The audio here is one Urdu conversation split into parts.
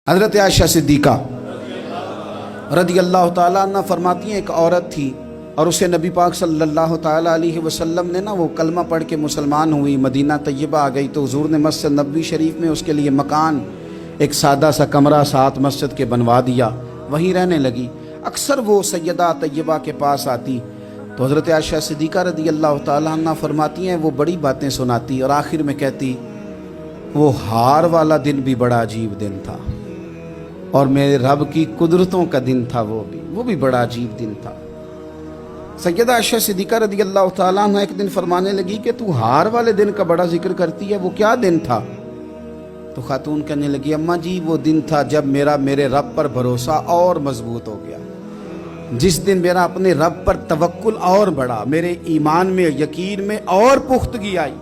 حضرت عائشہ صدیقہ رضی اللہ تعالیٰ عنہ فرماتی ہیں ایک عورت تھی اور اسے نبی پاک صلی اللہ تعالیٰ علیہ وسلم نے وہ کلمہ پڑھ کے مسلمان ہوئی، مدینہ طیبہ آ گئی تو حضور نے مسجد نبوی شریف میں اس کے لیے مکان، ایک سادہ سا کمرہ ساتھ مسجد کے بنوا دیا، وہیں رہنے لگی۔ اکثر وہ سیدہ طیبہ کے پاس آتی تو حضرت عائشہ صدیقہ رضی اللہ تعالیٰ عنہ فرماتی ہیں وہ بڑی باتیں سناتی اور آخر میں کہتی وہ ہار والا دن بھی بڑا عجیب دن تھا اور میرے رب کی قدرتوں کا دن تھا، وہ بھی بڑا عجیب دن تھا۔ سیدہ عائشہ صدیقہ رضی اللہ تعالیٰ عنہ ایک دن فرمانے لگی کہ تو ہار والے دن کا بڑا ذکر کرتی ہے، وہ کیا دن تھا؟ تو خاتون کہنے لگی اماں جی وہ دن تھا جب میرے رب پر بھروسہ اور مضبوط ہو گیا، جس دن میرا اپنے رب پر توکل اور بڑھا، میرے ایمان میں یقین میں اور پختگی آئی۔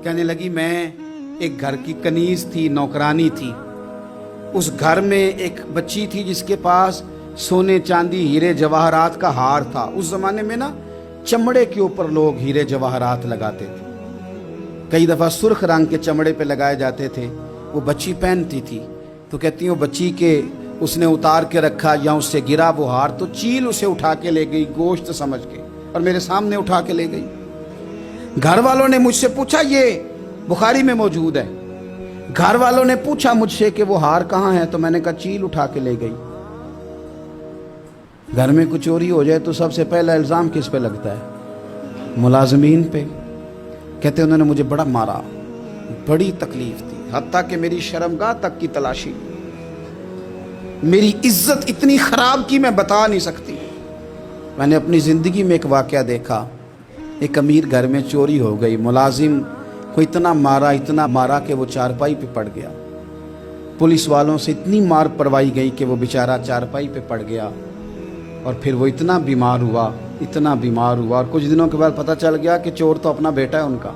کہنے لگی میں ایک گھر کی کنیز تھی، نوکرانی تھی، اس گھر میں ایک بچی تھی جس کے پاس سونے چاندی ہیرے جواہرات کا ہار تھا۔ اس زمانے میں چمڑے کے اوپر لوگ ہیرے جواہرات لگاتے تھے، کئی دفعہ سرخ رنگ کے چمڑے پہ لگائے جاتے تھے، وہ بچی پہنتی تھی تو کہتی ہوں بچی کے اس نے اتار کے رکھا یا اس سے گرا وہ ہار تو چیل اسے اٹھا کے لے گئی گوشت سمجھ کے اور میرے سامنے اٹھا کے لے گئی۔ گھر والوں نے مجھ سے پوچھا، یہ بخاری میں موجود ہے، گھر والوں نے پوچھا مجھ سے کہ وہ ہار کہاں ہے تو میں نے کہا چیل اٹھا کے لے گئی۔ گھر میں کچھ چوری ہو جائے تو سب سے پہلا الزام کس پہ لگتا ہے؟ ملازمین پہ۔ کہتے انہوں نے مجھے بڑا مارا، بڑی تکلیف تھی، حتیٰ کہ میری شرمگاہ تک کی تلاشی، میری عزت اتنی خراب کی میں بتا نہیں سکتی۔ میں نے اپنی زندگی میں ایک واقعہ دیکھا، ایک امیر گھر میں چوری ہو گئی، ملازم کو اتنا مارا کہ وہ چارپائی پہ پڑ گیا، پولیس والوں سے اتنی مار پروائی گئی کہ وہ بیچارہ چارپائی پہ پڑ گیا اور پھر وہ اتنا بیمار ہوا اور کچھ دنوں کے بعد پتہ چل گیا کہ چور تو اپنا بیٹا ہے ان کا،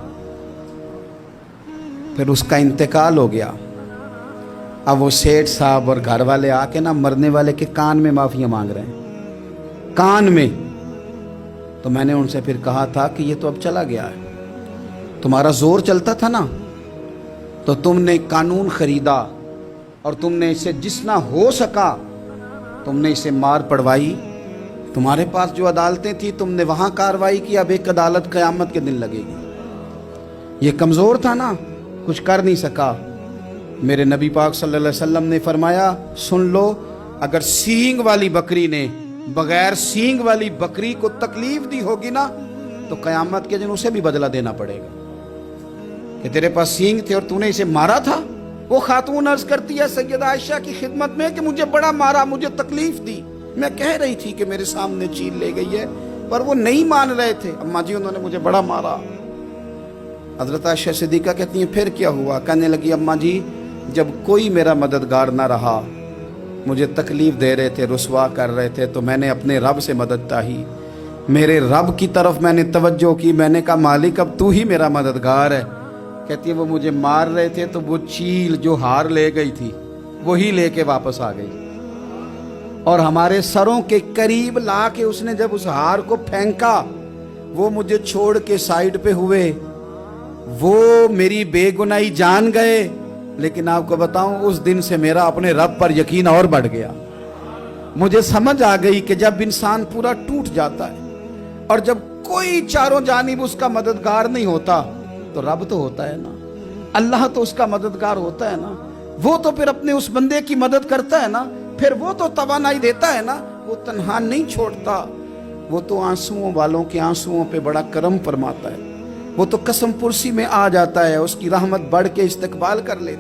پھر اس کا انتقال ہو گیا۔ اب وہ سیٹھ صاحب اور گھر والے آ کے مرنے والے کے کان میں معافیاں مانگ رہے ہیں، کان میں۔ تو میں نے ان سے پھر کہا تھا کہ یہ تو اب چلا گیا ہے، تمہارا زور چلتا تھا نا تو تم نے قانون خریدا اور تم نے اسے جتنا ہو سکا تم نے اسے مار پڑوائی، تمہارے پاس جو عدالتیں تھی تم نے وہاں کارروائی کی، اب ایک عدالت قیامت کے دن لگے گی۔ یہ کمزور تھا نا، کچھ کر نہیں سکا۔ میرے نبی پاک صلی اللہ علیہ وسلم نے فرمایا سن لو، اگر سینگ والی بکری نے بغیر سینگ والی بکری کو تکلیف دی ہوگی نا تو قیامت کے دن اسے بھی بدلہ دینا پڑے گا کہ تیرے پاس سینگ تھے اور تو نے اسے مارا تھا۔ وہ خاتون عرض کرتی ہے سیدہ عائشہ کی خدمت میں کہ مجھے بڑا مارا، مجھے تکلیف دی، میں کہہ رہی تھی کہ میرے سامنے چیل لے گئی ہے پر وہ نہیں مان رہے تھے، اماں جی انہوں نے مجھے بڑا مارا۔ حضرت عائشہ صدیقہ کہتی ہیں پھر کیا ہوا؟ کہنے لگی اماں جی جب کوئی میرا مددگار نہ رہا، مجھے تکلیف دے رہے تھے، رسوا کر رہے تھے، تو میں نے اپنے رب سے مدد چاہی، میرے رب کی طرف میں نے توجہ کی، میں نے کہا مالک اب تو ہی میرا مددگار ہے۔ کہتی ہے وہ مجھے مار رہے تھے تو وہ چیل جو ہار لے گئی تھی وہی لے کے واپس آ گئی اور ہمارے سروں کے قریب لا کے اس نے جب اس ہار کو پھینکا وہ مجھے چھوڑ کے سائیڈ پہ ہوئے، وہ میری بے گناہی جان گئے، لیکن آپ کو بتاؤں اس دن سے میرا اپنے رب پر یقین اور بڑھ گیا۔ مجھے سمجھ آ گئی کہ جب انسان پورا ٹوٹ جاتا ہے اور جب کوئی چاروں جانب اس کا مددگار نہیں ہوتا تو رب تو ہوتا ہے نا، اللہ تو اس کا مددگار ہوتا ہے نا، وہ تو پھر اپنے اس بندے کی مدد کرتا ہے نا، پھر وہ تو توانائی دیتا ہے نا، وہ تنہا نہیں چھوڑتا، وہ تو آنسوؤں والوں کے آنسوؤں پہ بڑا کرم فرماتا ہے، وہ تو قسم پرسی میں آ جاتا ہے، اس کی رحمت بڑھ کے استقبال کر لیتا ہے۔